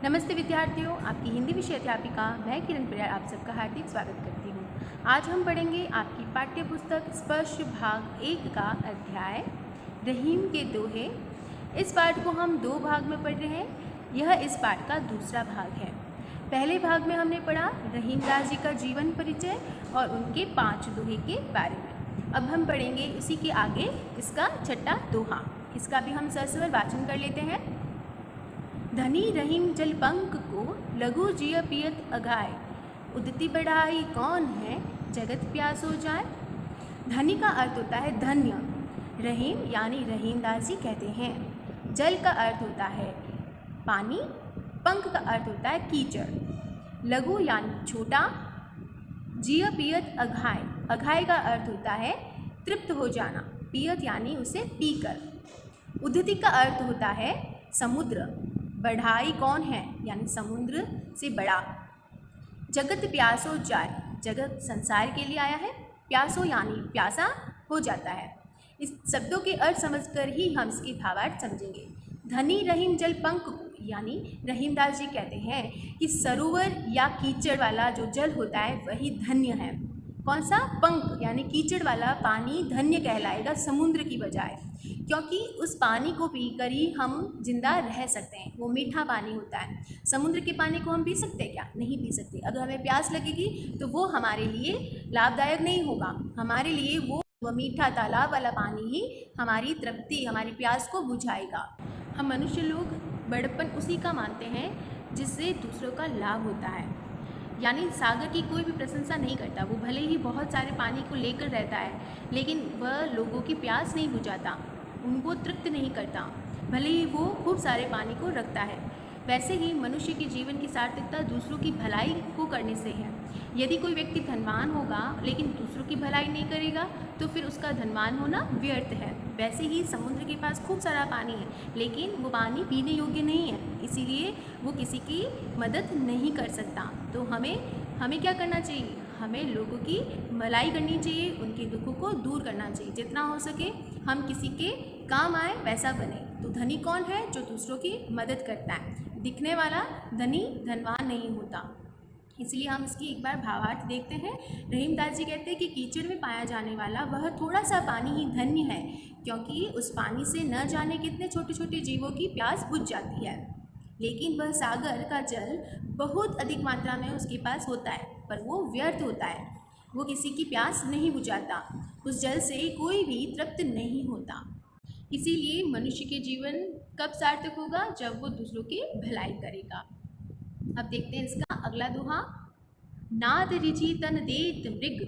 नमस्ते विद्यार्थियों, आपकी हिंदी विषय अध्यापिका मैं किरण प्रिया आप सबका हार्दिक स्वागत करती हूँ। आज हम पढ़ेंगे आपकी पाठ्य पुस्तक स्पर्श भाग 1 का अध्याय रहीम के दोहे। इस पाठ को हम 2 भाग में पढ़ रहे हैं। यह इस पाठ का दूसरा भाग है। पहले भाग में हमने पढ़ा रहीम दास जी का जीवन परिचय और उनके 5 दोहे के बारे में। अब हम पढ़ेंगे उसी के आगे इसका छठा दोहा। इसका भी हम सस्वर वाचन कर लेते हैं। धनी रहीम जल पंक को लघु जिय पियत अघाय, उदती बढ़ाई कौन है जगत प्यास हो जाए। धनी का अर्थ होता है धन्य, रहीम यानी रहीम दास जी कहते हैं। जल का अर्थ होता है पानी, पंक का अर्थ होता है कीचड़, लघु यानी छोटा, जिय पियत अघाय, अघाय का अर्थ होता है तृप्त हो जाना, पियत यानी उसे पीकर। उद्धति का अर्थ होता है समुद्र, बढ़ाई कौन है यानी समुद्र से बड़ा। जगत प्यासो जाए, जगत संसार के लिए आया है, प्यासो यानी प्यासा हो जाता है। इस शब्दों के अर्थ समझकर ही हम इसके भावार्थ समझेंगे। धनी रहीम जल पंक को यानी रहीम दास जी कहते हैं कि सरोवर या कीचड़ वाला जो जल होता है वही धन्य है। कौन सा? पंक यानी कीचड़ वाला पानी धन्य कहलाएगा समुद्र की बजाय, क्योंकि उस पानी को पीकर ही हम जिंदा रह सकते हैं। वो मीठा पानी होता है। समुद्र के पानी को हम पी सकते हैं क्या? नहीं पी सकते। अगर हमें प्यास लगेगी तो वो हमारे लिए लाभदायक नहीं होगा। हमारे लिए वो मीठा तालाब वाला पानी ही हमारी तृप्ति, हमारी प्यास को बुझाएगा। हम मनुष्य लोग बड़प्पन उसी का मानते हैं जिससे दूसरों का लाभ होता है। यानी सागर की कोई भी प्रशंसा नहीं करता। वो भले ही बहुत सारे पानी को लेकर रहता है, लेकिन वह लोगों की प्यास नहीं बुझाता, उनको तृप्त नहीं करता, भले ही वो खूब सारे पानी को रखता है। वैसे ही मनुष्य के जीवन की सार्थकता दूसरों की भलाई को करने से है। यदि कोई व्यक्ति धनवान होगा लेकिन दूसरों की भलाई नहीं करेगा तो फिर उसका धनवान होना व्यर्थ है। वैसे ही समुद्र के पास खूब सारा पानी है लेकिन वो पानी पीने योग्य नहीं है, इसीलिए वो किसी की मदद नहीं कर सकता। तो हमें क्या करना चाहिए? हमें लोगों की भलाई करनी चाहिए, उनके दुखों को दूर करना चाहिए। जितना हो सके हम किसी के काम आए वैसा बने। तो धनी कौन है? जो दूसरों की मदद करता है। दिखने वाला धनी धनवान नहीं होता। इसलिए हम इसकी एक बार भावार्थ देखते हैं। रहीम दास जी कहते हैं कि कीचड़ में पाया जाने वाला वह थोड़ा सा पानी ही धन्य है, क्योंकि उस पानी से न जाने कितने छोटे छोटे जीवों की प्यास बुझ जाती है। लेकिन वह सागर का जल बहुत अधिक मात्रा में उसके पास होता है, पर वो व्यर्थ होता है। वो किसी की प्यास नहीं बुझाता। उस जल से कोई भी तृप्त नहीं होता। इसीलिए मनुष्य के जीवन कब सार्थक होगा? जब वो दूसरों की भलाई करेगा। अब देखते हैं इसका अगला दोहा। नाद रिझी तन देत मृग,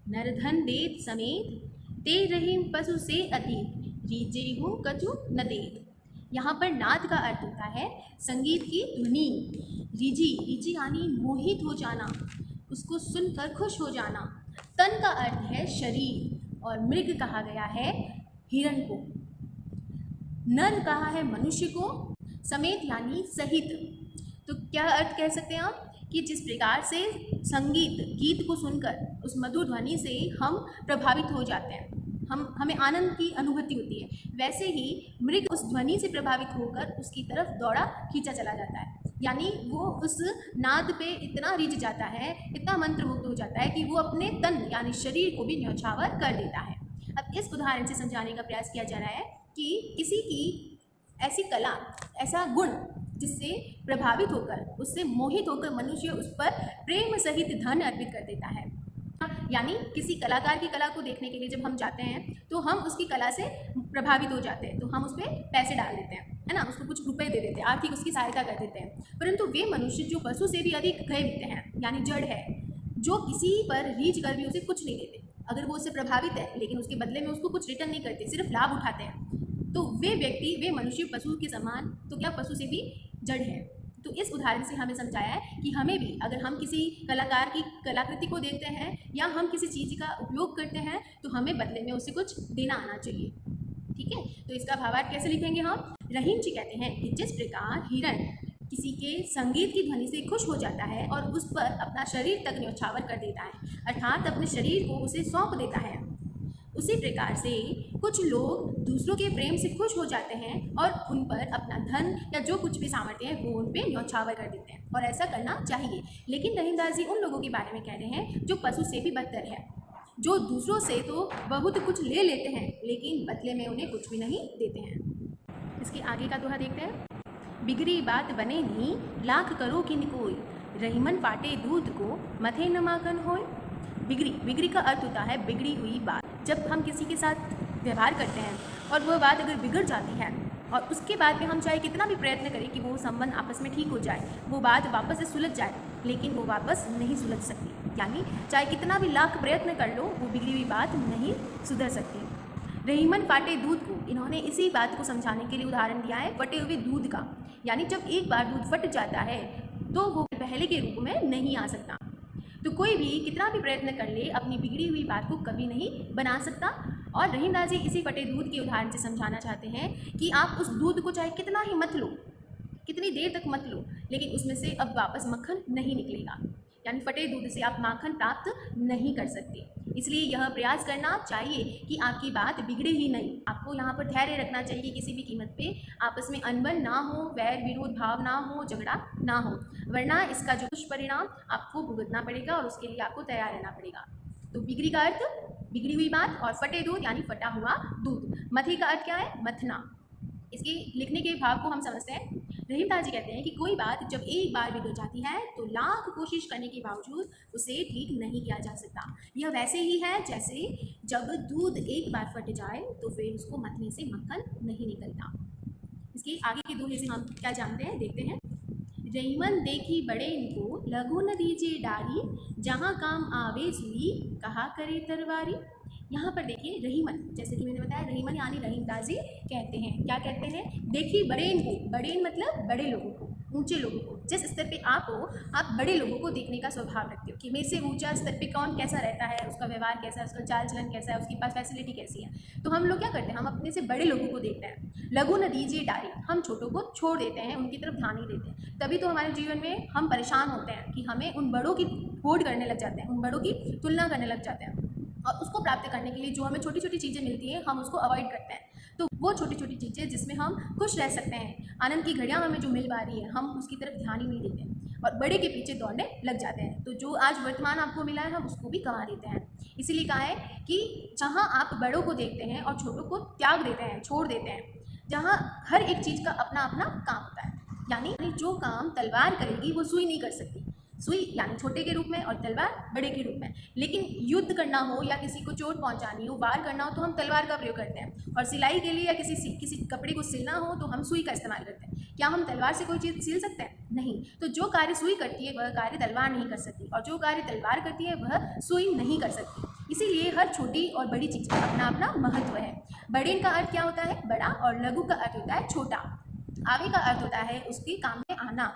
नरधन देत समेत, ते रहीम पशु से अतीत, रीजे हूँ कछु न देत। यहाँ पर नाद का अर्थ होता है संगीत की ध्वनि। रिझी यानी मोहित हो जाना, उसको सुनकर खुश हो जाना। तन का अर्थ है शरीर और मृग कहा गया है हिरण को। नर कहा है मनुष्य को, समेत यानी सहित। तो क्या अर्थ कह सकते हैं हम कि जिस प्रकार से संगीत गीत को सुनकर उस मधुर ध्वनि से हम प्रभावित हो जाते हैं, हमें आनंद की अनुभूति होती है, वैसे ही मृग उस ध्वनि से प्रभावित होकर उसकी तरफ दौड़ा खींचा चला जाता है। यानी वो उस नाद पे इतना रिझ जाता है, इतना मंत्रमुग्ध हो जाता है कि वो अपने तन यानी शरीर को भी न्यौछावर कर देता है। अब इस उदाहरण से समझाने का प्रयास किया जा रहा है कि किसी की ऐसी कला, ऐसा गुण जिससे प्रभावित होकर, उससे मोहित होकर मनुष्य उस पर प्रेम सहित धन अर्पित कर देता है। यानी किसी कलाकार की कला को देखने के लिए जब हम जाते हैं तो हम उसकी कला से प्रभावित हो जाते हैं, तो हम उस पर पैसे डाल देते हैं, है ना, उसको कुछ रुपए दे देते हैं, आर्थिक उसकी सहायता कर देते हैं। परंतु वे मनुष्य जो पशु से भी अधिक भय दिखते हैं, यानी जड़ है, जो किसी पर रीझ कर भी उसे कुछ नहीं देते, अगर वो उससे प्रभावित है लेकिन उसके बदले में उसको कुछ रिटर्न नहीं करते, सिर्फ लाभ उठाते हैं, तो वे व्यक्ति, वे मनुष्य पशु के समान, तो क्या पशु से भी जड़ है। तो इस उदाहरण से हमें समझाया है कि हमें भी, अगर हम किसी कलाकार की कलाकृति को देखते हैं या हम किसी चीज़ का उपयोग करते हैं तो हमें बदले में उसे कुछ देना आना चाहिए। ठीक है, तो इसका भावार्थ कैसे लिखेंगे हम? रहीम जी कहते हैं कि जिस प्रकार हिरण किसी के संगीत की ध्वनि से खुश हो जाता है और उस पर अपना शरीर तक न्यौछावर कर देता है, अर्थात अपने शरीर को उसे सौंप देता है, उसी प्रकार से कुछ लोग दूसरों के प्रेम से खुश हो जाते हैं और उन पर अपना धन या जो कुछ भी सामर्थ्य है वो उन पे न्यौछावर कर देते हैं, और ऐसा करना चाहिए। लेकिन रहीमदास जी उन लोगों के बारे में कह रहे हैं जो पशु से भी बदतर है, जो दूसरों से तो बहुत कुछ ले लेते हैं लेकिन बदले में उन्हें कुछ भी नहीं देते हैं। इसके आगे का दोहा देखते हैं। बिगड़ी बात बने नहीं, लाख करो किन कोई, रहीमन फाटे दूध को मथे न माखन होय। बिगड़ी का अर्थ होता है बिगड़ी हुई बात। जब हम किसी के साथ व्यवहार करते हैं और वह बात अगर बिगड़ जाती है और उसके बाद में हम चाहे कितना भी प्रयत्न करें कि वो संबंध आपस में ठीक हो जाए, वो बात वापस से सुलझ जाए, लेकिन वो वापस नहीं सुलझ सकती। यानी चाहे कितना भी लाख प्रयत्न कर लो, वो बिगड़ी हुई बात नहीं सुधर सकती। रहीमन फाटे दूध को, इन्होंने इसी बात को समझाने के लिए उदाहरण दिया है फटे हुए दूध का। यानी जब एक बार दूध फट जाता है तो वो पहले के रूप में नहीं आ सकता। तो कोई भी कितना भी प्रयत्न कर ले अपनी बिगड़ी हुई बात को कभी नहीं बना सकता। और रहीमदास जी इसी फटे दूध के उदाहरण से समझाना चाहते हैं कि आप उस दूध को चाहे कितना ही मत लो, कितनी देर तक मत लो, लेकिन उसमें से अब वापस मक्खन नहीं निकलेगा। यानी फटे दूध से आप माखन प्राप्त नहीं कर सकते। इसलिए यह प्रयास करना चाहिए कि आपकी बात बिगड़े ही नहीं। आपको यहाँ पर धैर्य रखना चाहिए, किसी भी कीमत पे आपस में अनबन ना हो, वैर विरोध भाव ना हो, झगड़ा ना हो, वरना इसका जो दुष्परिणाम आपको भुगतना पड़ेगा और उसके लिए आपको तैयार रहना पड़ेगा। तो बिगड़ी का अर्थ बिगड़ी हुई बात और फटे दूध यानी फटा हुआ दूध। मथी का अर्थ क्या है? मथना। इसके लिखने के भाव को हम समझते हैं। रहीमदास जी कहते हैं कि कोई बात जब एक बार बिगड़ जाती है तो लाख कोशिश करने के बावजूद उसे ठीक नहीं किया जा सकता। यह वैसे ही है जैसे जब दूध एक बार फट जाए तो फिर उसको मथने से मक्खन नहीं निकलता। इसके आगे के दोहे से हम क्या जानते हैं, देखते हैं। रहीमन देखी बड़े इनको, लघु न दीजिए डारी, जहाँ काम आवे सुई, कहा करे तरवारी। यहाँ पर देखिए रहीमन, जैसे कि मैंने बताया रहीमन यानी रहीमदास जी कहते हैं, क्या कहते हैं? देखिए बड़े इनको, बड़े मतलब बड़े लोगों को, ऊंचे लोगों को। जिस स्तर पे आप हो, आप बड़े लोगों को देखने का स्वभाव रखते हो कि मेरे से ऊंचा स्तर पे कौन कैसा रहता है, उसका व्यवहार कैसा है, उसका चाल चलन कैसा है, उसके पास फैसिलिटी कैसी है। तो हम लोग क्या करते हैं, हम अपने से बड़े लोगों को देखते हैं। लघु न दीजिए डारी, हम छोटों को छोड़ देते हैं, उनकी तरफ ध्यान नहीं देते। तभी तो हमारे जीवन में हम परेशान होते हैं कि हमें उन बड़ों की होड़ करने लग जाते हैं, उन बड़ों की तुलना करने लग जाते हैं, और उसको प्राप्त करने के लिए जो हमें छोटी छोटी चीज़ें मिलती हैं हम उसको अवॉइड करते हैं। तो वो छोटी छोटी चीज़ें जिसमें हम खुश रह सकते हैं, आनंद की घड़ियाँ हमें जो मिल पा रही है, हम उसकी तरफ ध्यान ही नहीं देते और बड़े के पीछे दौड़ने लग जाते हैं। तो जो आज वर्तमान आपको मिला है हम उसको भी गंवा देते हैं। इसीलिए कहा है कि जहाँ आप बड़ों को देखते हैं और छोटों को त्याग देते हैं, छोड़ देते हैं, जहाँ हर एक चीज़ का अपना अपना काम होता है। यानी जो काम तलवार करेगी वो सुई नहीं कर सकती। सुई यानी छोटे के रूप में और तलवार बड़े के रूप में। लेकिन युद्ध करना हो या किसी को चोट पहुंचानी हो, वार करना हो, तो हम तलवार का प्रयोग करते हैं। और सिलाई के लिए या किसी कपड़े को सिलना हो तो हम सुई का इस्तेमाल करते हैं। क्या हम तलवार से कोई चीज़ सिल सकते हैं? नहीं। तो जो कार्य सुई करती है वह कार्य तलवार नहीं कर सकती, और जो कार्य तलवार करती है वह सुई नहीं कर सकती। इसीलिए हर छोटी और बड़ी चीज़ का अपना अपना महत्व है। बड़े का अर्थ क्या होता है? बड़ा, और लघु का अर्थ होता है छोटा। आवे का अर्थ होता है उसके काम में आना।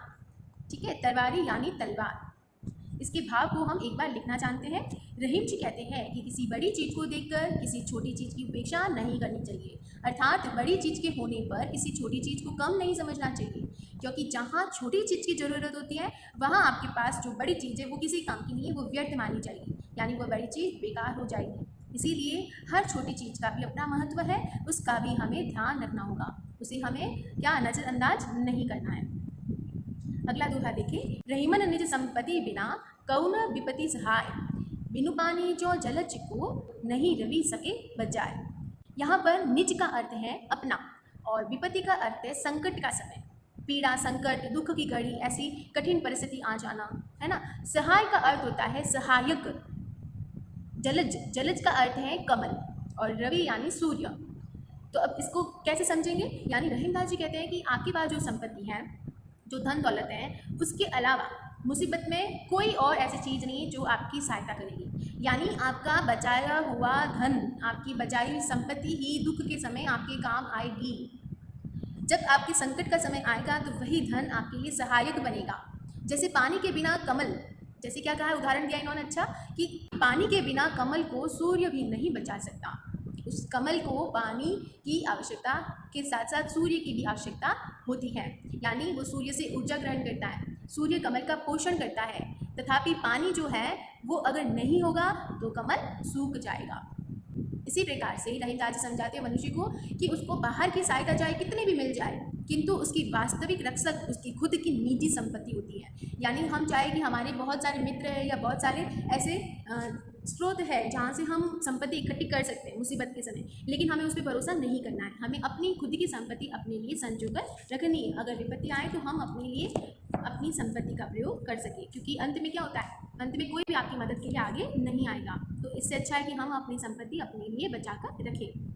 ठीक है, तरवारी यानी तलवार। इसके भाव को हम एक बार लिखना जानते हैं। रहीम जी कहते हैं कि किसी बड़ी चीज़ को देखकर किसी छोटी चीज़ की उपेक्षा नहीं करनी चाहिए, अर्थात बड़ी चीज़ के होने पर किसी छोटी चीज़ को कम नहीं समझना चाहिए, क्योंकि जहाँ छोटी चीज़ की ज़रूरत होती है वहाँ आपके पास जो बड़ी चीज़ है वो किसी काम की नहीं है, वो व्यर्थ मानी जाएगी, यानी वो बड़ी चीज़ बेकार हो जाएगी। इसीलिए हर छोटी चीज़ का भी अपना महत्व है, उसका भी हमें ध्यान रखना होगा, उसे हमें क्या नज़रअंदाज नहीं करना है। अगला दोहा देखिए। रहीमन निज संपत्ति बिना कौन विपत्ति सहाय, बिनु पानी जो जलज को नहीं रवि सके बजाय। यहाँ पर निज का अर्थ है अपना, और विपत्ति का अर्थ है संकट का समय, पीड़ा, संकट, दुख की घड़ी, ऐसी कठिन परिस्थिति आ जाना, है ना। सहाय का अर्थ होता है सहायक। जलज का अर्थ है कमल, और रवि यानी सूर्य। तो अब इसको कैसे समझेंगे? यानी रहीमदास जी कहते हैं कि आपके पास जो संपत्ति है, जो धन दौलत है, उसके अलावा मुसीबत में कोई और ऐसी चीज़ नहीं है जो आपकी सहायता करेगी। यानी आपका बचाया हुआ धन, आपकी बचाई हुई संपत्ति ही दुख के समय आपके काम आएगी। जब आपके संकट का समय आएगा तो वही धन आपके लिए सहायक बनेगा। जैसे पानी के बिना कमल, जैसे क्या कहा है, उदाहरण दिया इन्होंने अच्छा, कि पानी के बिना कमल को सूर्य भी नहीं बचा सकता। उस कमल को पानी की आवश्यकता के साथ साथ सूर्य की भी आवश्यकता होती है, यानी वो सूर्य से ऊर्जा ग्रहण करता है, सूर्य कमल का पोषण करता है। तथापि पानी जो है वो अगर नहीं होगा तो कमल सूख जाएगा। इसी प्रकार से रहीमदास जी समझाते हैं मनुष्य को कि उसको बाहर की सहायता चाहे कितनी भी मिल जाए, किंतु उसकी वास्तविक रक्षक उसकी खुद की निजी संपत्ति होती है। यानी हम चाहे कि हमारे बहुत सारे मित्र हैं या बहुत सारे ऐसे स्रोत है जहाँ से हम संपत्ति इकट्ठी कर सकते हैं मुसीबत के समय, लेकिन हमें उस पर भरोसा नहीं करना है। हमें अपनी खुद की संपत्ति अपने लिए संजो कर रखनी है। अगर विपत्ति आए तो हम अपने लिए अपनी संपत्ति का प्रयोग कर सकें, क्योंकि अंत में क्या होता है, अंत में कोई भी आपकी मदद के लिए आगे नहीं आएगा। तो इससे अच्छा है कि हम अपनी संपत्ति अपने लिए बचा कर रखें।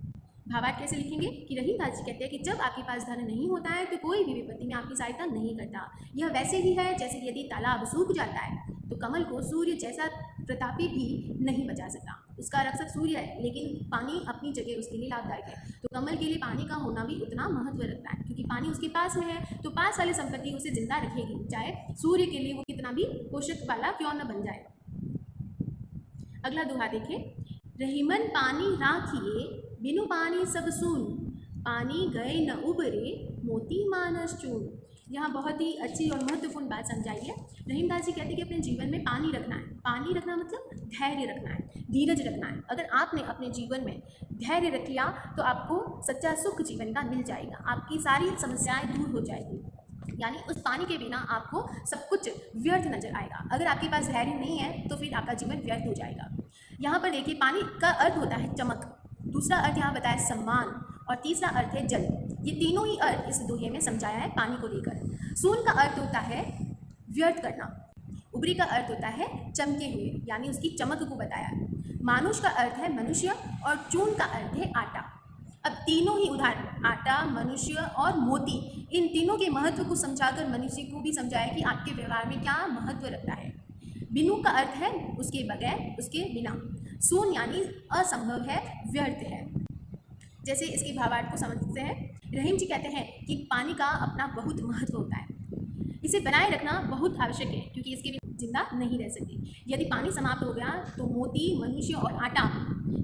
भावार्थ कैसे लिखेंगे कि रहीमदास जी कहते हैं कि जब आपके पास धन नहीं होता है तो कोई भी विपत्ति में आपकी सहायता नहीं करता। यह वैसे ही है जैसे यदि तालाब सूख जाता है तो कमल को सूर्य जैसा प्रतापी भी नहीं बचा सकता। उसका रक्षक सूर्य है, लेकिन पानी अपनी जगह उसके लिए लाभदायक है। तो कमल के लिए पानी का होना भी उतना महत्व रखता है, क्योंकि पानी उसके पास में है तो पास वाली संपत्ति उसे जिंदा रखेगी, चाहे सूर्य के लिए वो कितना भी पोषक वाला क्यों न बन जाए। अगला दोहा देखिए, रहीमन पानी राखिए बिनु पानी सब सून, पानी गए न उबरे मोती मानस चून। यहाँ बहुत ही अच्छी और महत्वपूर्ण बात समझाई है। रहीमदास जी कहते हैं कि अपने जीवन में पानी रखना है। पानी रखना मतलब धैर्य रखना है, धीरज रखना है। अगर आपने अपने जीवन में धैर्य रख लिया तो आपको सच्चा सुख जीवन का मिल जाएगा, आपकी सारी समस्याएं दूर हो जाएगी। यानी उस पानी के बिना आपको सब कुछ व्यर्थ नजर आएगा। अगर आपके पास धैर्य नहीं है तो फिर आपका जीवन व्यर्थ हो जाएगा। यहाँ पर देखिए, पानी का अर्थ होता है चमक, दूसरा अर्थ यहाँ बताया सम्मान, और तीसरा अर्थ है जल। ये तीनों ही अर्थ इस दोहे में समझाया है पानी को लेकर। सून का अर्थ होता है व्यर्थ करना, उबरी का अर्थ होता है चमके हुए, यानी उसकी चमक को बताया है। मानुष का अर्थ है मनुष्य, और चून का अर्थ है आटा। अब तीनों ही उदाहरण, आटा, मनुष्य और मोती, इन तीनों के महत्व को समझाकर मनुष्य को भी समझाया कि आपके व्यवहार में क्या महत्व रखता है। बिनु का अर्थ है उसके बगैर, उसके बिना। सून यानी असंभव है, व्यर्थ है। जैसे इसके भावार्थ को समझते हैं, रहीम जी कहते हैं कि पानी का अपना बहुत महत्व होता है, इसे बनाए रखना बहुत आवश्यक है, क्योंकि इसके बिना जिंदा नहीं रह सकती। यदि पानी समाप्त हो गया तो मोती, मनुष्य और आटा,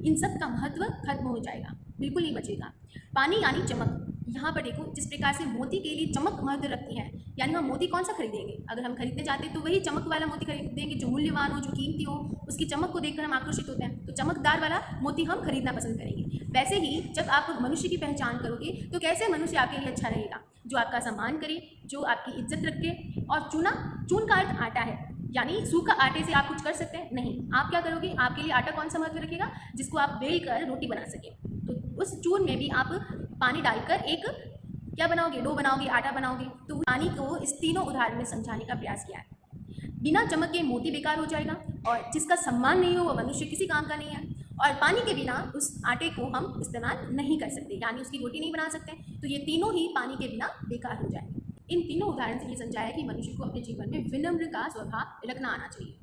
इन सब का महत्व खत्म हो जाएगा, बिल्कुल नहीं बचेगा। पानी यानी चमक। यहाँ पर देखो, जिस प्रकार से मोती के लिए चमक महत्व रखती है, यानी हम मोती कौन सा खरीदेंगे? अगर हम खरीदने जाते हैं तो वही चमक वाला मोती खरीदेंगे जो मूल्यवान हो, जो कीमती हो, उसकी चमक को देखकर हम आकर्षित होते हैं, तो चमकदार वाला मोती हम खरीदना पसंद करेंगे। वैसे ही जब आप मनुष्य की पहचान करोगे तो कैसे मनुष्य आपके लिए अच्छा रहेगा? जो आपका सम्मान करे, जो आपकी इज्जत रखे। और चून का अर्थ आटा है, यानी सूखा आटे से आप कुछ कर सकते हैं? नहीं। आप क्या करोगे? आपके लिए आटा कौन सा महत्व रखेगा? जिसको आप बेल कर रोटी बना सके। तो उस चून में भी आप पानी डालकर एक क्या बनाओगे? डो बनाओगे, आटा बनाओगे। तो पानी को इस तीनों उदाहरण में समझाने का प्रयास किया है। बिना चमक के मोती बेकार हो जाएगा, और जिसका सम्मान नहीं हो वह मनुष्य किसी काम का नहीं है। और पानी के बिना उस आटे को हम इस्तेमाल नहीं कर सकते, यानी उसकी रोटी नहीं बना सकते। तो ये तीनों ही पानी के बिना बेकार हो जाएंगे। इन तीनों उदाहरण से ये समझाया कि मनुष्य को अपने जीवन में विनम्र का स्वभाव रखना आना चाहिए।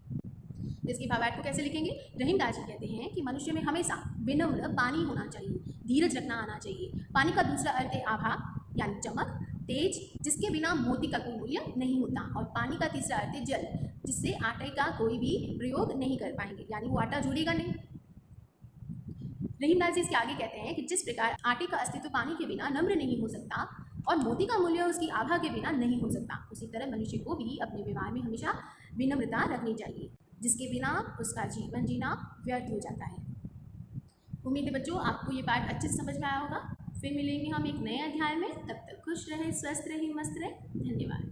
इसके भावार्थ को कैसे लिखेंगे? रहीमदास जी कहते हैं कि मनुष्य में हमेशा विनम्र पानी होना चाहिए, धीरज रखना आना चाहिए। पानी का दूसरा अर्थ है आभा, यानी चमक, तेज, जिसके बिना मोती का कोई मूल्य नहीं होता। और पानी का तीसरा अर्थ है जल, जिससे आटे का कोई भी प्रयोग नहीं कर पाएंगे, यानी वो आटा जुड़ेगा नहीं। रहीमदास जी इसके आगे कहते हैं कि जिस प्रकार आटे का अस्तित्व पानी के बिना नम्र नहीं हो सकता और मोती का मूल्य उसकी आभा के बिना नहीं हो सकता, उसी तरह मनुष्य को भी अपने व्यवहार में हमेशा विनम्रता रखनी चाहिए, जिसके बिना उसका जीवन जीना व्यर्थ हो जाता है। उम्मीद है बच्चों आपको ये पाठ अच्छे से समझ में आया होगा। फिर मिलेंगे हम एक नए अध्याय में। तब तक खुश रहे, स्वस्थ रहे, मस्त रहे। धन्यवाद।